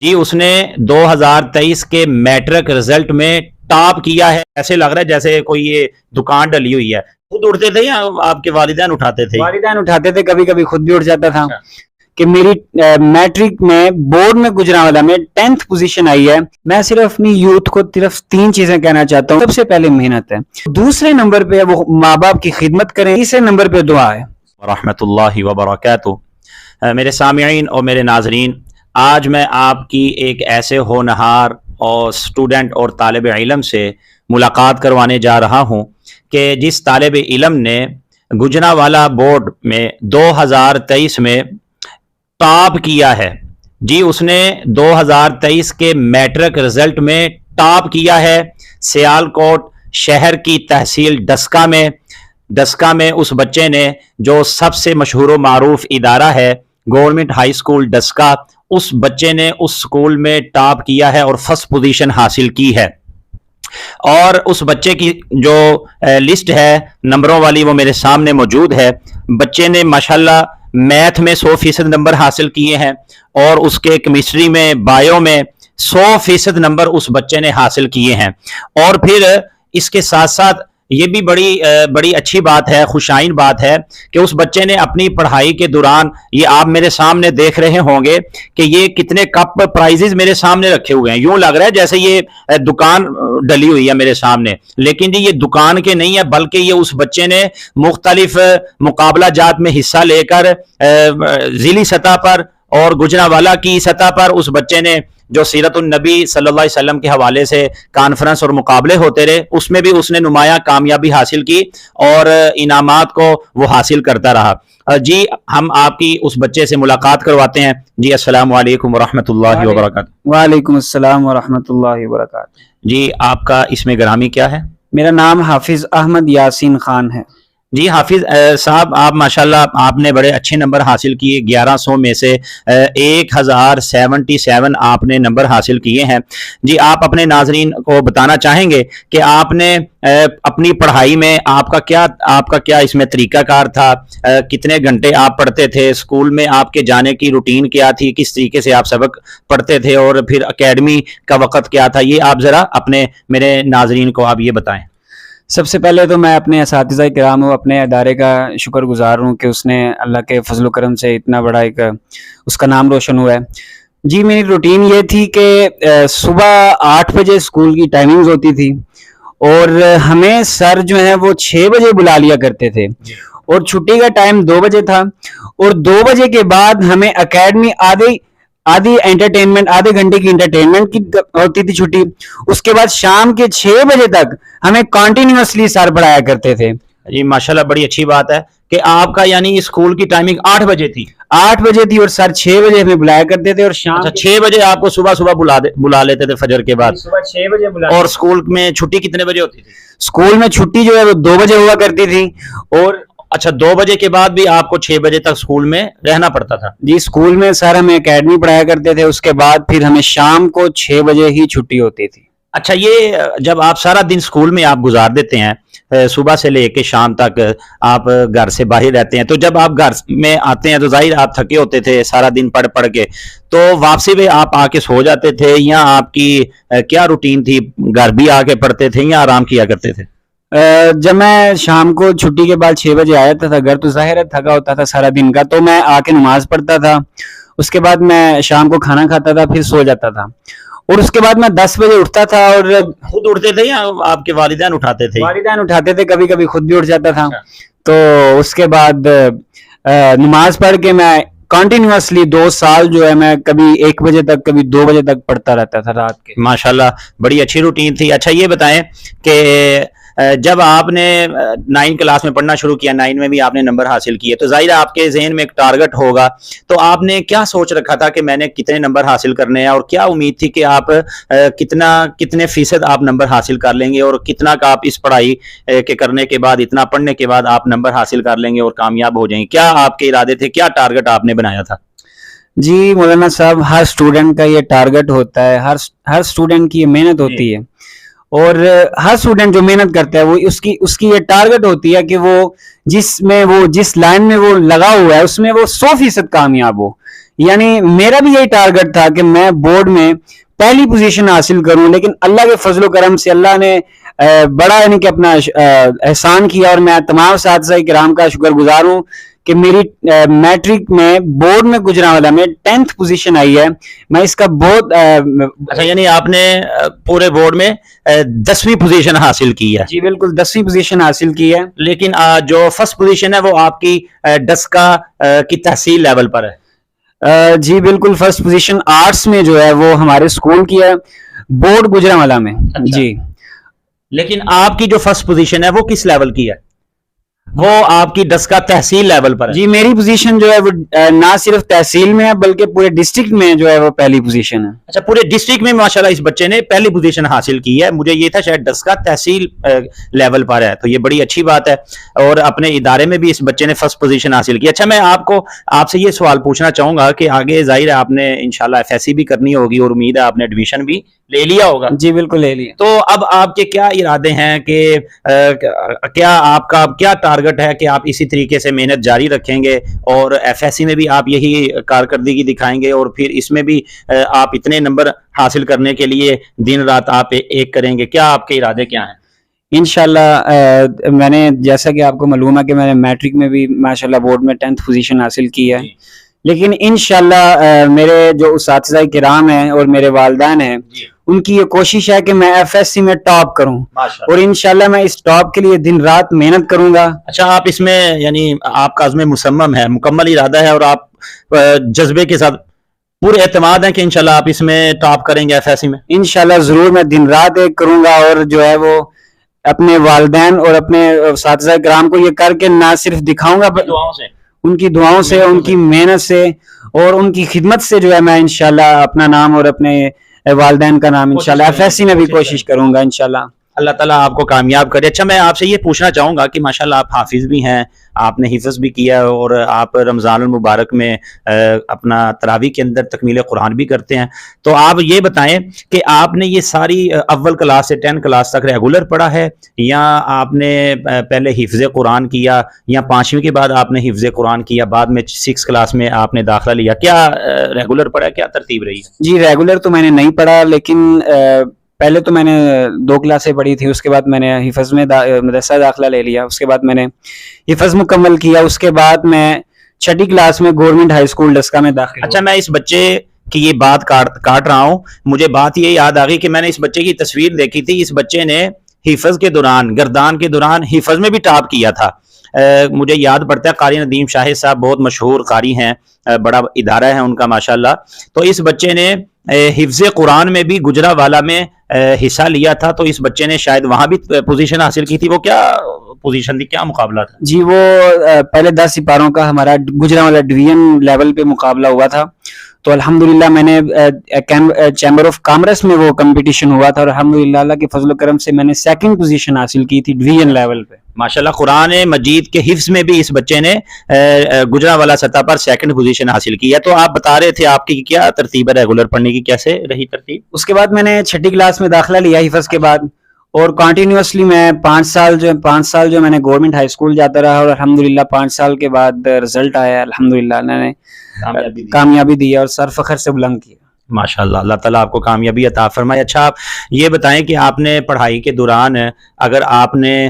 جی اس نے 2023 کے matric result میں ٹاپ کیا ہے. ایسے لگ رہا ہے جیسے کوئی یہ دکان ڈلی ہوئی ہے. خود اٹھتے تھے یا آپ کے والدین اٹھاتے تھے؟ والدین اٹھاتے تھے, کبھی کبھی خود بھی اٹھ جاتا تھا. کہ میری میٹرک میں بورڈ میں گجرانوالہ میں 10th پوزیشن آئی ہے. میں صرف اپنی یوتھ کو صرف 3 چیزیں کہنا چاہتا ہوں. سب سے پہلے محنت ہے, دوسرے نمبر پہ وہ ماں باپ کی خدمت کریں, تیسرے نمبر پہ دعا ہے. ورحمۃ اللہ وبرکاتہ. میرے سامعین اور میرے ناظرین, آج میں آپ کی ایک ایسے ہونہار اور اسٹوڈنٹ اور طالب علم سے ملاقات کروانے جا رہا ہوں کہ جس طالب علم نے گجرانوالہ بورڈ میں 2023 میں ٹاپ کیا ہے. جی اس نے 2023 کے میٹرک رزلٹ میں ٹاپ کیا ہے. سیالکوٹ شہر کی تحصیل ڈسکا میں اس بچے نے, جو سب سے مشہور و معروف ادارہ ہے گورنمنٹ ہائی اسکول ڈسکا, اس بچے نے اس اسکول میں ٹاپ کیا ہے اور فرسٹ پوزیشن حاصل کی ہے. اور اس بچے کی جو لسٹ ہے نمبروں والی وہ میرے سامنے موجود ہے. بچے نے ماشاءاللہ میتھ میں 100% نمبر حاصل کیے ہیں اور اس کے کیمسٹری میں, بایو میں 100% نمبر اس بچے نے حاصل کیے ہیں. اور پھر اس کے ساتھ ساتھ یہ بھی بڑی اچھی بات ہے, خوشائن بات ہے کہ اس بچے نے اپنی پڑھائی کے دوران, یہ آپ میرے سامنے دیکھ رہے ہوں گے کہ یہ کتنے کپ پرائزز میرے سامنے رکھے ہوئے ہیں. یوں لگ رہا ہے جیسے یہ دکان ڈلی ہوئی ہے میرے سامنے, لیکن جی یہ دکان کے نہیں ہے, بلکہ یہ اس بچے نے مختلف مقابلہ جات میں حصہ لے کر ضلعی سطح پر اور گجرانوالہ کی سطح پر اس بچے نے, جو سیرت النبی صلی اللہ علیہ وسلم کے حوالے سے کانفرنس اور مقابلے ہوتے رہے, اس میں بھی اس نے نمایاں کامیابی حاصل کی اور انعامات کو وہ حاصل کرتا رہا. جی ہم آپ کی اس بچے سے ملاقات کرواتے ہیں. جی السلام علیکم ورحمۃ اللہ وبرکاتہ. وعلیکم السلام ورحمۃ اللہ وبرکاتہ. جی آپ کا اسم گرامی کیا ہے؟ میرا نام حافظ احمد یاسین خان ہے. جی حافظ صاحب, آپ ماشاءاللہ آپ نے بڑے اچھے نمبر حاصل کیے. 1100 میں سے 1077 آپ نے نمبر حاصل کیے ہیں. جی آپ اپنے ناظرین کو بتانا چاہیں گے کہ آپ نے اپنی پڑھائی میں آپ کا کیا اس میں طریقہ کار تھا, کتنے گھنٹے آپ پڑھتے تھے, اسکول میں آپ کے جانے کی روٹین کیا تھی, کس طریقے سے آپ سبق پڑھتے تھے, اور پھر اکیڈمی کا وقت کیا تھا, یہ آپ ذرا اپنے میرے ناظرین کو آپ یہ بتائیں. سب سے پہلے تو میں اپنے اساتذہ کرام ہوں, اپنے ادارے کا شکر گزار ہوں کہ اس نے اللہ کے فضل و کرم سے اتنا بڑا ایک اس کا نام روشن ہوا ہے. جی میری روٹین یہ تھی کہ صبح 8 بجے اسکول کی ٹائمنگز ہوتی تھی اور ہمیں سر جو ہیں وہ 6 بجے بلا لیا کرتے تھے, اور چھٹی کا ٹائم 2 بجے تھا, اور 2 بجے کے بعد ہمیں اکیڈمی آدھی انٹرٹینمنٹ, آدھے گھنٹے کی انٹرٹینمنٹ کی ہوتی تھی چھٹی. اس کے بعد شام کے 6 بجے تک ہمیں کنٹینیوسلی سر پڑھایا کرتے تھے. جی ماشاءاللہ بڑی اچھی بات ہے کہ آپ کا یعنی اسکول کی ٹائمنگ 8 بجے تھی. 8 بجے تھی اور سر 6 بجے ہمیں بلایا کرتے تھے, اور شام 6 بجے آپ کو صبح بلا لیتے تھے فجر کے بعد. صبح 6 بجے بلا. اور اسکول میں چھٹی کتنے بجے ہوتی تھی؟ اسکول میں چھٹی جو ہے وہ 2 بجے ہوا کرتی تھی. اور اچھا 2 بجے کے بعد بھی آپ کو 6 بجے تک اسکول میں رہنا پڑتا تھا؟ جی اسکول میں سر ہمیں اکیڈمی پڑھایا کرتے تھے, اس کے بعد پھر ہمیں شام کو 6 بجے ہی چھٹی ہوتی تھی. اچھا یہ جب آپ سارا دن اسکول میں آپ گزار دیتے ہیں, صبح سے لے کے شام تک آپ گھر سے باہر رہتے ہیں, تو جب آپ گھر میں آتے ہیں تو ظاہر آپ تھکے ہوتے تھے سارا دن پڑھ کے, تو واپسی پہ آپ آ کے سو جاتے تھے یا آپ کی کیا روٹین تھی؟ گھر بھی آ کے پڑھتے تھے یا آرام کیا کرتے تھے؟ جب میں شام کو چھٹی کے بعد 6 بجے آیا تھا گھر, تو ظاہر ہے تھکا ہوتا تھا سارا دن کا, تو میں آ کے نماز پڑھتا تھا. اس کے بعد میں شام کو کھانا کھاتا تھا, پھر سو جاتا تھا, اور اس کے بعد میں 10 بجے اٹھتا تھا. اور خود اٹھتے تھے یا آپ کے والدین اٹھاتے تھے؟ والدین اٹھاتے تھے, کبھی کبھی خود بھی اٹھ جاتا تھا. تو اس کے بعد نماز پڑھ کے میں کنٹینیوسلی 2 سال جو ہے میں کبھی 1 بجے تک کبھی 2 بجے تک پڑھتا رہتا تھا رات کے. ماشاءاللہ بڑی اچھی روٹین تھی. اچھا یہ بتائیں کہ جب آپ نے 9 کلاس میں پڑھنا شروع کیا, 9 میں بھی آپ نے نمبر حاصل کیے, تو ظاہر آپ کے ذہن میں ایک ٹارگٹ ہوگا, تو آپ نے کیا سوچ رکھا تھا کہ میں نے کتنے نمبر حاصل کرنے ہیں, اور کیا امید تھی کہ آپ کتنے فیصد آپ نمبر حاصل کر لیں گے, اور کتنا کا آپ اس پڑھائی کے کرنے کے بعد, اتنا پڑھنے کے بعد آپ نمبر حاصل کر لیں گے اور کامیاب ہو جائیں گے؟ کیا آپ کے ارادے تھے, کیا ٹارگٹ آپ نے بنایا تھا؟ جی مولانا صاحب, ہر اسٹوڈنٹ کا یہ ٹارگٹ ہوتا ہے, ہر اسٹوڈنٹ کی یہ محنت ہوتی ہے, اور ہر اسٹوڈنٹ جو محنت کرتا ہے وہ اس کی یہ ٹارگٹ ہوتی ہے کہ وہ جس لائن میں وہ لگا ہوا ہے اس میں وہ 100% کامیاب ہو. یعنی میرا بھی یہی ٹارگٹ تھا کہ میں بورڈ میں پہلی پوزیشن حاصل کروں، لیکن اللہ کے فضل و کرم سے اللہ نے بڑا یعنی کہ اپنا احسان کیا، اور میں تمام اساتذہ کرام کا شکر گزار ہوں کہ میری میٹرک میں بورڈ میں گجرانوالہ میں 10th پوزیشن آئی ہے. میں اس کا بہت اچھا، یعنی آپ نے پورے بورڈ میں 10ویں پوزیشن حاصل کی ہے؟ جی بالکل 10ویں پوزیشن حاصل کی ہے. لیکن جو فرسٹ پوزیشن ہے وہ آپ کی ڈسکا کی تحصیل لیول پر ہے؟ جی بالکل فرسٹ پوزیشن آرٹس میں جو ہے وہ ہمارے اسکول کی ہے، بورڈ گجرانوالہ میں. جی لیکن آپ کی جو فرسٹ پوزیشن ہے وہ کس لیول کی ہے؟ وہ آپ کی ڈسکا تحصیل لیول پر ہے؟ جی میری پوزیشن جو ہے وہ نہ صرف تحصیل میں ہے بلکہ پورے ڈسٹرکٹ میں جو ہے وہ پہلی پوزیشن ہے. اچھا، پورے ڈسٹرکٹ میں ماشاءاللہ اس بچے نے پہلی پوزیشن حاصل کی ہے. مجھے یہ تھا شاید ڈسکا تحصیل لیول پر ہے، تو یہ بڑی اچھی بات ہے. اور اپنے ادارے میں بھی اس بچے نے فرسٹ پوزیشن حاصل کی. اچھا، میں آپ سے یہ سوال پوچھنا چاہوں گا کہ آگے ظاہر ہے آپ نے انشاءاللہ FSC بھی کرنی ہوگی اور امید ہے آپ نے ایڈمیشن بھی لے لیا ہوگا. جی بالکل لے لیا. تو اب آپ کے کیا ارادے ہیں کہ کیا آپ کا کیا ٹارگٹ ہے کہ آپ اسی طریقے سے محنت جاری رکھیں گے اور FSC میں بھی آپ یہی کارکردگی دکھائیں گے اور پھر اس میں بھی آپ اتنے نمبر حاصل کرنے کے لیے دن رات آپ ایک کریں گے؟ کیا آپ کے ارادے کیا ہیں؟ انشاءاللہ میں نے جیسا کہ آپ کو معلوم ہے کہ میں نے میٹرک میں بھی ماشاءاللہ بورڈ میں 10th پوزیشن حاصل کی ہے. لیکن انشاءاللہ میرے جو اساتذہ کرام ہیں اور میرے والدین ہیں ان کی یہ کوشش ہے کہ میں FSC میں ٹاپ کروں، اور انشاءاللہ میں اس ٹاپ کے لیے دن رات محنت کروں گا. اچھا، آپ اس میں یعنی آپ کا عزم مصمم ہے، مکمل ارادہ ہے اور آپ جذبے کے ساتھ پورے اعتماد ہیں کہ انشاءاللہ آپ اس میں ٹاپ کریں گے FSC میں؟ انشاءاللہ ضرور میں دن رات ایک کروں گا، اور جو ہے وہ اپنے والدین اور اپنے اساتذہ کرام کو یہ کر کے نہ صرف دکھاؤں گا، ان کی دعاؤں سے، ان کی محنت سے اور ان کی خدمت سے جو ہے میں انشاءاللہ اپنا نام اور اپنے والدین کا نام انشاءاللہ FSC میں بھی کوشش کروں گا انشاءاللہ. اللہ تعالیٰ آپ کو کامیاب کرے. اچھا، میں آپ سے یہ پوچھنا چاہوں گا کہ ماشاءاللہ آپ حافظ بھی ہیں، آپ نے حفظ بھی کیا اور آپ رمضان المبارک میں اپنا تراویح کے اندر تکمیل قرآن بھی کرتے ہیں. تو آپ یہ بتائیں کہ آپ نے یہ ساری اول کلاس سے 10 کلاس تک ریگولر پڑھا ہے، یا آپ نے پہلے حفظ قرآن کیا، یا 5ویں کے بعد آپ نے حفظ قرآن کیا، بعد میں 6 کلاس میں آپ نے داخلہ لیا؟ کیا ریگولر پڑھا ہے؟ کیا ترتیب رہی ہے؟ جی ریگولر تو میں نے نہیں پڑھا، لیکن پہلے تو میں نے 2 کلاسیں پڑھی تھی، اس کے بعد میں نے حفظ میں مدرسہ داخلہ لے لیا، اس کے بعد میں نے حفظ مکمل کیا، اس کے بعد میں 6ٹھی کلاس میں گورنمنٹ ہائی اسکول ڈسکا میں داخل. اچھا، میں اس بچے کی یہ بات کاٹ رہا ہوں، مجھے بات یہ یاد آ گئی کہ میں نے اس بچے کی تصویر دیکھی تھی. اس بچے نے حفظ کے دوران، گردان کے دوران حفظ میں بھی ٹاپ کیا تھا. مجھے یاد پڑتا ہے قاری ندیم شاہد صاحب بہت مشہور قاری ہیں، بڑا ادارہ ہے ان کا ماشاءاللہ. تو اس بچے نے حفظ قرآن میں بھی گجرانوالہ میں حصہ لیا تھا، تو اس بچے نے شاید وہاں بھی پوزیشن حاصل کی تھی. وہ کیا پوزیشن تھی، کیا مقابلہ تھا؟ جی وہ پہلے 10 سپاروں کا ہمارا گجرانوالہ ڈویژن لیول پہ مقابلہ ہوا تھا، تو الحمدللہ میں نے چیمبر آف کامرس میں وہ کمپٹیشن ہوا تھا، اور الحمدللہ اللہ کے فضل و کرم سے میں نے 2nd پوزیشن حاصل کی تھی ڈویژن لیول پہ. ماشاءاللہ قرآن مجید کے حفظ میں بھی اس بچے نے گجرانوالہ سطح پر 2nd پوزیشن حاصل کی ہے. تو آپ بتا رہے تھے آپ کی کیا ترتیب ہے ریگولر پڑھنے کی، کیسے رہی ترتیب؟ اس کے بعد میں نے 6ٹھی کلاس میں داخلہ لیا حفظ کے بعد، اور کنٹینیوسلی میں 5 سال جو میں نے گورنمنٹ ہائی اسکول جاتا رہا، اور الحمدللہ 5 سال کے بعد رزلٹ آیا، الحمدللہ اللہ نے کامیابی دی اور سر فخر سے بلند کیا. ماشاءاللہ، اللہ تعالیٰ آپ کو کامیابی عطا فرمائے. اچھا، آپ یہ بتائیں کہ آپ نے پڑھائی کے دوران اگر آپ نے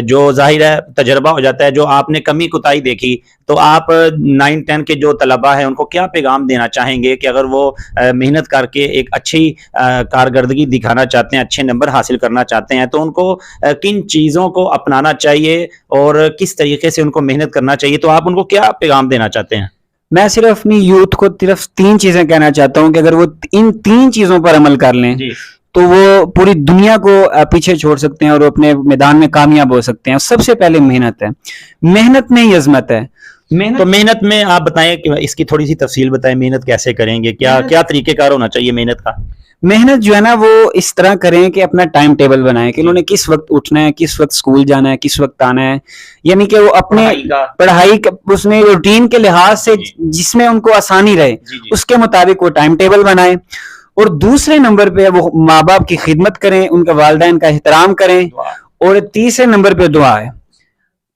جو ظاہر ہے تجربہ ہو جاتا ہے، جو آپ نے کمی کوتاہی دیکھی، تو آپ 9-10 کے جو طلباء ہیں ان کو کیا پیغام دینا چاہیں گے کہ اگر وہ محنت کر کے ایک اچھی کارکردگی دکھانا چاہتے ہیں، اچھے نمبر حاصل کرنا چاہتے ہیں، تو ان کو کن چیزوں کو اپنانا چاہیے اور کس طریقے سے ان کو محنت کرنا چاہیے؟ تو آپ ان کو کیا پیغام دینا چاہتے ہیں؟ میں صرف اپنی یوتھ کو صرف 3 چیزیں کہنا چاہتا ہوں کہ اگر وہ ان 3 چیزوں پر عمل کر لیں تو وہ پوری دنیا کو پیچھے چھوڑ سکتے ہیں اور اپنے میدان میں کامیاب ہو سکتے ہیں. سب سے پہلے محنت ہے، محنت میں ہی عظمت ہے. تو محنت میں آپ بتائیں کہ اس کی تھوڑی سی تفصیل بتائیں، محنت کیسے کریں گے، کیا طریقہ کار ہونا چاہیے محنت کا؟ محنت جو ہے نا وہ اس طرح کریں کہ اپنا ٹائم ٹیبل بنائیں کہ انہوں نے کس وقت اٹھنا ہے، کس وقت اسکول جانا ہے، کس وقت آنا ہے، یعنی کہ وہ اپنے پڑھائی اس میں روٹین کے لحاظ سے جس میں ان کو آسانی رہے اس کے مطابق وہ ٹائم ٹیبل بنائیں. اور دوسرے نمبر پہ وہ ماں باپ کی خدمت کریں، ان کے والدین کا احترام کریں، اور تیسرے نمبر پہ دعا ہے.